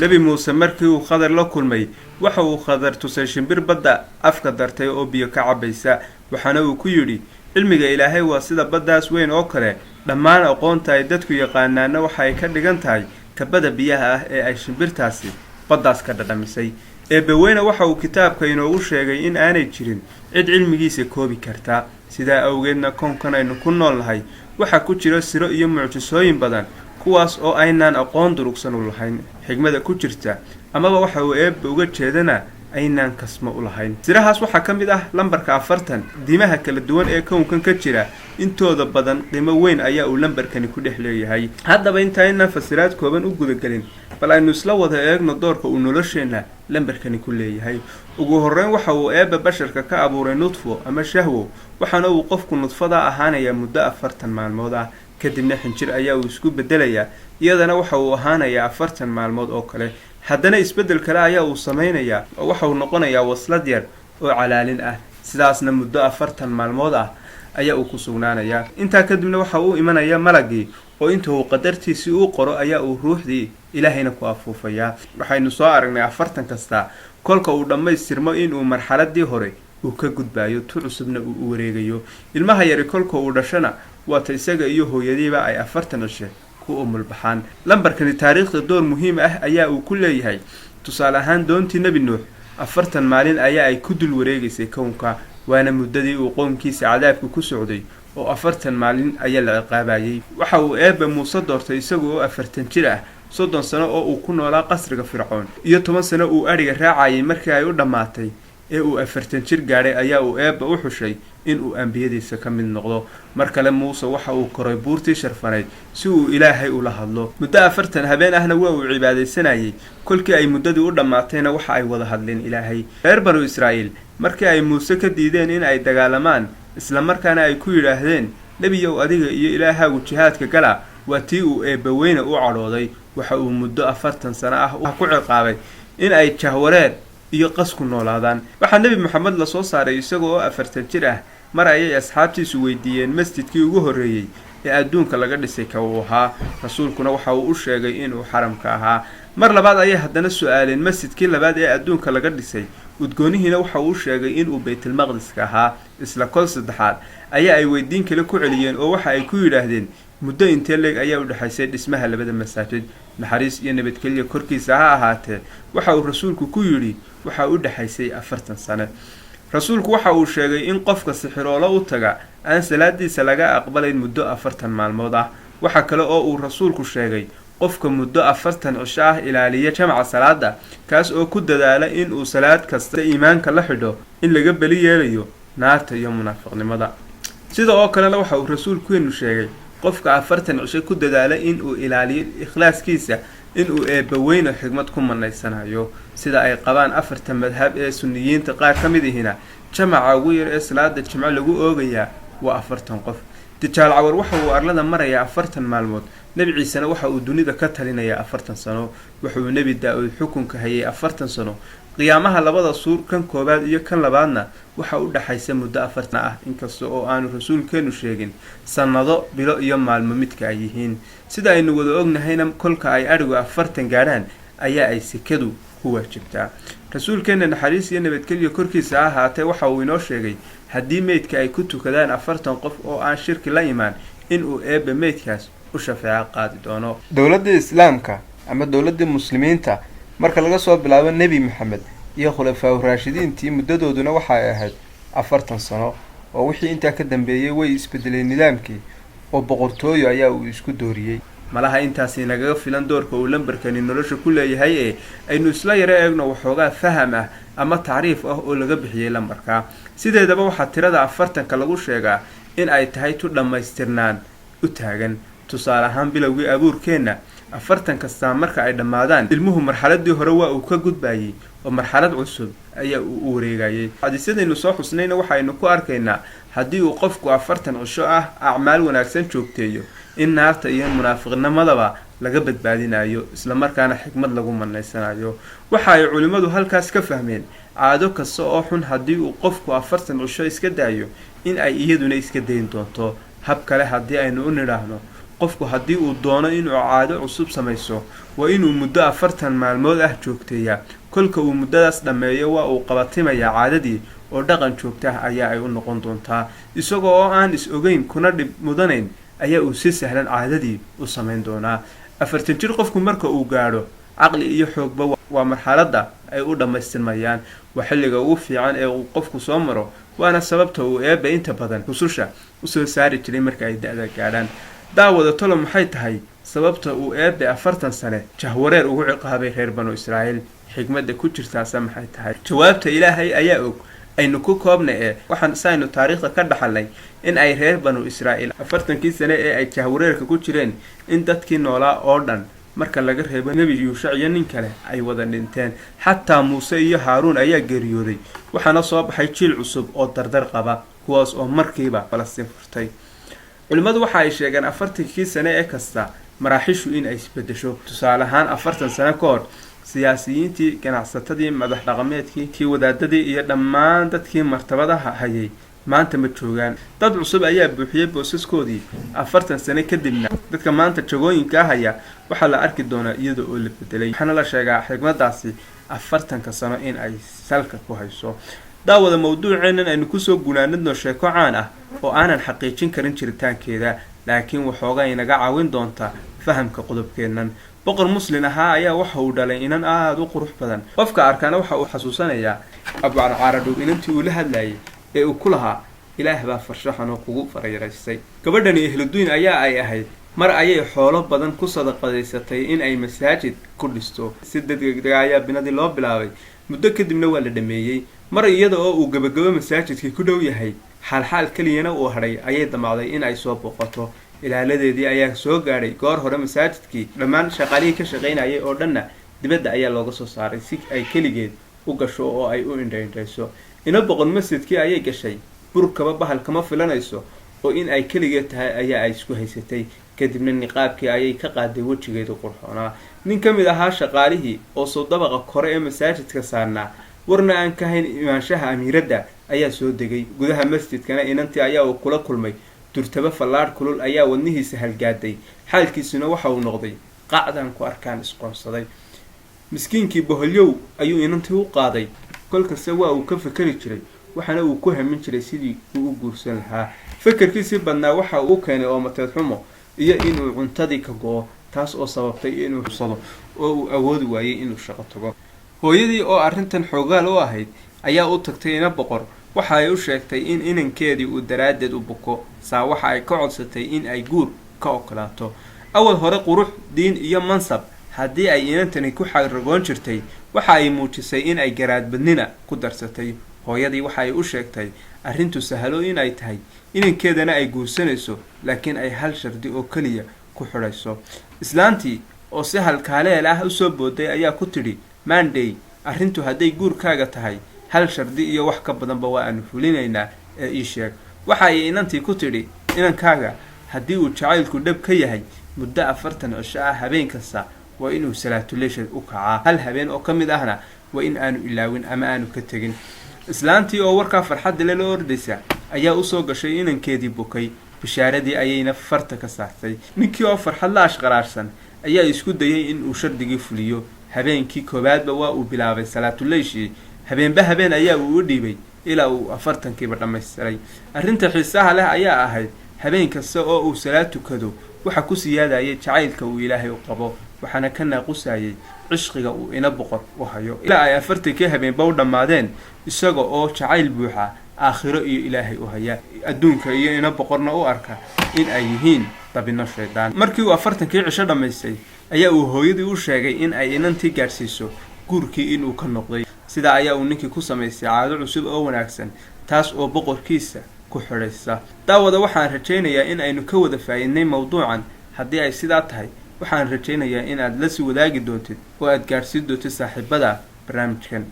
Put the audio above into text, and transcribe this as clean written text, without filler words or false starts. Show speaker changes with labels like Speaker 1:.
Speaker 1: nebi muuse markii uu khadar la kulmay waxa uu khadar tusay shimbir badda afka dartay oo biyo ka cabaysa waxaana uu ku yidhi cilmiga ilaahay waa sida baddaas weyn oo kale dhammaan aqoonta ay dadku yaqaanaana waxa ay ka dhigan tahay kabada biyaha ah ee ay shimbirtaasi baddaas ka dhadhamisay eebbaweyne waxa uu kitaabka inoogu sheegay in aanay jirin cid cilmigiisa koobi karta sidaa awgeedna koonkan aynu ku nool nahay waxaa ku jira siro iyo mucjisooyin badan kuwaas oo aynaan aqoon durugsan u lahayn xigmada ku jirta amaba waxa uu eebba uga jeedana aynaan kasmo u lahayn sirahaas waxaa ka mid ah lambarka 40 diimaha kala duwan ee koonkan ka jira intooda badan qiimo weyn ayaa uu lambarkani ku dhex leeyahay haddaba intaayna fasiraad kooban u gudagelin bal aynu isla wada eegno doorka uu nolosheena lambarkani ku leeyahay ugu horreyn waxa uu eebba basharka ka abuuray nudfo ama shahwo waxaana uu qofku nudfada ahaanaya muddo 40 maalmood ah kadibna xinjir ayaa uu isku bedelayaa iyadana waxa uu ahaanayaa 40 maalmood oo kale haddana isbedel kale ayaa uu samaynayaa oo waxa uu noqonayaa waslad yar oo calaalin ah sidaasna muddo 40 maalmood ah ayaa uu ku sugnaanayaa intaa kadibna waxa uu imanaya malagii oo inta uu qadartiisii uu qoro ayaa uu ruuxdii ilaahayna ku afuufayaa waxaynu soo aragnay 40 kasta kolka uu dhammaystirmo inuu marxaladii hore uu ka gudbaayo tu cusubna uu u wareegayo ilmaha yari kolka uu dhashana waata isaga iyo hooyadiiba ay 40 cishe ku umulbaxaan lambarkani taariikhda door muhiim ah ayaa uu ku leeyahay tusaale ahaan doontii nebi nuux 40 maalin ayaa ay ku dul wareegaysay kownka waana muddadii uu qoomkiisa cadaabku ku socday oo 40 maalin ayaa la ciqaabayay waxa uu eebba muuse doortay isaga oo 40 jir ah 30 sano oo uu ku noolaa qasriga fircoon iyo 10 sano uu ariga raacayay markii ay u dhamaatay ee uu 40 jir gaaray ayaa uu eebba u xushay in uu ambiyadiisa ka mid noqdo mar kale muuse waxa uu koray buurtii sharfaneyd si uu ilaahay ula hadlo muddo 40 habeen ahna waa uu cibaadaysanayay kolkii ay muddadii u dhamaatayna waxa ay wada hadleen ilaahay reer banu israa'iil markii ay muuse ka diideen in ay dagaalamaan isla markaana ay ku yiraahdeen nebiyow adiga iyo ilaahaagu jihaadka gala waa tii uu eebbaweyne u cadhooday waxa uu muddo 40 sano ah ku ciqaabay in ay jahwareer iyo qasku noolaadaan waxa nabi maxamed la soo saaray isagoo 40 jir ah mar ayay asxaabtiisu weydiiyeen masjidkii ugu horeeyay ee adduunka laga dhisay ka uu ahaa rasuulkuna waxa uu u sheegay inuu xaramka ahaa mar labaad ayay haddana su'aaleen masjidkii labaad ee adduunka laga dhisay udgoonihiina waxa uu sheegay inuu baytul maqdis ka ahaa isla kol saddexaad ayaa ay weydiin kale ku celiyeen oo waxa ay ku yiraahdeen muddo intee leeg ayaa u dhaxaysay dhismaha labada masaajid naxariis iyo nabadgelyo korkiisa ha ahaatee waxa uu rasuulku ku yiri waxa u dhaxaysay 40 sano rasuulku waxa uu sheegay in qofka sixiroolo u taga aan salaadiisa laga aqbalayn muddo 40 maalmood ah waxa kale oo uu rasuulku sheegay qofka muddo 40 cisho ah ilaaliya jamca salaada kaas oo ku dadaala in uu salaad kasta iimaanka la xidho in laga bali yeelayo naarta iyo munaafiqnimada sidoo kale waxa uu rasuulku sheegay qofka 40 cisho ku dadaala in uu ilaaliyo ikhlaaskiisa in uu eebbaweyne xigmad ku manaysanayo sida ay qabaan 4 madhab ee sunniyiinta qaar ka mid ahina jamaca ugu yar ee salaada jimco lagu oogayaa waa 40 qof dijaal cawar waxa uu arlada maraya 40 maalmood nabi ciisana waxa uu dunida ka talinaya 40 sano waxa uu nabi daa'ud xukunka hayay 40 sano qiyaamaha labada suur kan koobaad iyo kan labaadna waxa u dhaxaysa muddo 40 ah inkasta oo aanu rasuulkeenu sheegin sanado bilo iyo maalmo midka ay yihiin sida aynu wada ognahayna kolka ay arigu 40 gaaraan ayaa ay sikadu ku waajibtaa rasuulkeena naxariis iyo nabadgelyo korkiisa ahaatee waxa uu inoo sheegay haddii meydka ay ku tukadaan 40 qof oo aan shirki la imaan in uu eebba meydkaas u shafaaco qaadi doono dawladda islaamka ama dawladda muslimiinta marka laga soo bilaabo nebi maxamed iyo khulafaa raashidiintii muddadooduna waxa ay ahayd 40 sano oo wixii inta ka dambeeyay way isbedeleen nidaamkii oo boqortooyo ayaa uu isku dooriyay malaha intaasi naga filan doorka uu lambarkani nolosha ku leeyahay ee aynu isla yara eegno waxoogaa faham ah ama taariif ah oo laga bixiyay lambarka sideedaba waxa tirada 40 lagu sheegaa in ay tahay tu dhamaystirnaan u taagan tusaale ahaan bilowgii abuurkeena 40 kasta marka ay dhamaadaan ilmuhu marxaladii hore waa uu ka gudbayay oo marxalad cusub ayaa uu wareegayay hadiisadaynu soo xusnayna waxaynu ku arkaynaa haddii uu qofku 40 cisho ah acmaal wanaagsan joogteeyo in naarta iyo munaafiqnimadaba laga badbaadinayo isla markaana xikmad lagu manaysanayo waxa ay culimadu halkaas ka fahmeen caado kasta oo xun haddii uu qofku 40 cisho iska daayo in ay iyaduna iska dayn doonto hab kale haddii aynu u nidhaahno qofku haddii uu doono inuu caado cusub samayso waa inuu muddo 40 maalmood ah joogteeyaa. kolka uu muddadaas dhammeeyo waa uu qabatimayaa caadadii oo dhaqan joogta ah ayaa ay u noqon doontaa. isagoo oo aan is ogeyn kuna dhib mudanayn ayaa uu si sahlan caadadii u samayn doonaa. 40 jir qofku marka uu gaadho caqli iyo xoogba waa marxaladda ay u dhammaystirmayaan. waa xilliga ugu fiican ee uu qofku soo maro, waana sababta uu Eebbe inta badan rususha u soo saari jiray marka ay da'da gaadhaan. daawada tolo maxay tahay sababta uu Eebbe 40 sane jahwareer ugu ciqaabay reer banu Israa'iil? xigmadda ku jirtaasa maxay tahay? jawaabta Ilaahay ayaa og. aynu ku koobna waxaan saynu taariikhda ka dhaxalnay in ay reer banu Israa'iil 40kii sane ee ay jahwareerka ku jireen in dadkii noolaa oo dhan marka laga reebo nebi yuushac iyo nin kale ay wada dhinteen. xataa muuse iyo haaruun ayaa geeriyooday, waxaana soo baxay jiil cusub oo dardar qaba, kuwaas oo markiiba Falastiin furtay. culimadu waxa ay sheegeen 40kii sane ee kasta maraaxishu in ay isbedesho. tusaale ahaan 40 sano ka hor siyaasiyiintii, ganacsatadii, madax dhaqameedkii, kii wadaadadii iyo dhammaan dadkii martabadaha hayay maanta ma joogaan. dad cusub ayaa buuxiyay boosaskoodii. 40 sano kadibna dadka maanta jagooyinka haya waxaa la arki doonaa iyada oo la bedelay. waxaana la sheegaa xigmadaasi 40 sano in ay salka ku hayso. daawada mawduuceenan aynu kusoo gunaanadno sheeko caan ah oo aanan xaqiijin karin jiritaankeeda, laakiin waxoogaa inaga caawin doonta fahamka qodobkeennan. boqor muslin ahaa ayaa waxa uu dhalay inan aad u qurux badan. qofka arkana waxa uu xasuusanayaa Abucarcaradhow inantii uu la hadlayay ee uu ku lahaa ilaah baa farshaxan oo kugu farayraystay. gabadhani ehluduyn ayaa ay ahayd. mar ayay xoolo badan ku sadaqadaysatay in ay masaajid ku dhisto. si degdeg ayaa binadii loo bilaabay. muddo kadibna waa la dhameeyey. mar iyada oo uu gabagabo masaajidkii ku dhow yahay, xaalxaal keliyana uu hadhay, ayay damacday in ay soo boqoto. ilaaladeedii ayaa soo gaadhay goor hore masaajidkii. dhammaan shaqaalihii ka shaqaynayay oo dhanna dibadda ayaa looga soo saaray si ay keligeed u gasho oo ay u indhaindhayso. ina boqon masjidkii ayay gashay. burkaba bahal kama filanayso oo in ay keligeed tahay ayaa ay isku haysatay. kadibna niqaabkii ayay ka qaaday wejigeedu qurxoonaa. nin ka mid ahaa shaqaalihii oo soo dabaqa kore ee masaajidka saarnaa, warna aan ka hayn imaanshaha amiiradda, ayaa soo degay. gudaha masjidkana inantii ayaa uu kula kulmay. durtaba fallaadh kulul ayaa wadnihiisa halgaaday. xaalkiisuna waxa uu noqday qacdan ku arkaan isqoonsaday. miskiinkii boholyow ayuu inantii u qaaday. kolkasta waa uu ka fakari jiray, waxaana uu ku hamin jiray sidii uu u guursan lahaa. fakarkiisii badnaa waxa uu keenay oo mateed xumo iyo inuu cuntadii ka go'o, taas oo sababtay inuu xusado oo uu awoodi waayay inuu shaqo tago. hooyadii oo arrintan xoogaal u ahayd ayaa u tagtay ina boqor. waxa ay u sheegtay in inankeedii uu daraaddeed u buko. saa waxa ay ka codsatay in ay guur ka okolaato. awal hore qurux, diin iyo mansab haddii ay inantani ku xaragoon jirtay, waxa ay muujisay in ay garaadbadnina ku darsatay. hooyadii waxa ay u sheegtay arrintu sahalo in ay tahay, inankeedana ay guursanayso, laakiin ay hal shardi oo keliya ku xidhayso. islaantii oo si halkaaleel ah u soo booday ayaa ku tidhi, maandey, arrintu hadday guurkaaga tahay, hal shardi iyo wax ka badanba waa aanu fulinaynaa ee ii sheeg. waxa ay inantii ku tidhi, inankaaga haddii uu jacaylku dhab ka yahay, muddo 40 cisho ah habeen kasta waa inuu salaatuleysha u kacaa. hal habeen oo ka mid ahna waa in aanu ilaawin ama aanu ka tegin. islaantii oo warkaa farxadda la ordaysa ayaa u soo gashay inankeedii bukay. bishaaradii ayayna farta ka saartay. ninkii oo farxad la ashqaraarsan ayaa isku dayay in uu shardigii fuliyo. habeenkii koobaadba waa uu bilaabay salaatuleyshii. habeenba habeen ayaa uu u dhiibay ilaa uu 40kiiba dhammaystiray. arrinta xiisaha leh ayaa ahayd habeen kasta oo uu salaad tukado waxa ku siyaadayay jacaylka uu ilaahay u qabo, waxaana ka naaqusayay cishqiga uu ina boqor u hayo. ilaa ay 40kii habeenba u dhammaadeen isaga oo jacayl buuxa aakhiro iyo ilaahay u haya, adduunka iyo ina boqorna u arka in ay yihiin dabino shaydaan. markii uu 40kii cisho dhammaystay ayaa uu hooyadii u sheegay in ay inantii gaadhsiiso guurkii inuu ka noqday. sidaa ayaa uu ninkii ku samaystay caado cusub oo wanaagsan, taas oo boqorkiisa ku xidhaysa. daawada waxaan rajaynayaa in aynu ka wada faa'iidnay mawduucan. haddii ay sidaa tahay, waxaan rajaynayaa in aad la sii wadaagi doontid oo aad gaadhsiin doontid saaxiibada barnaamijkan.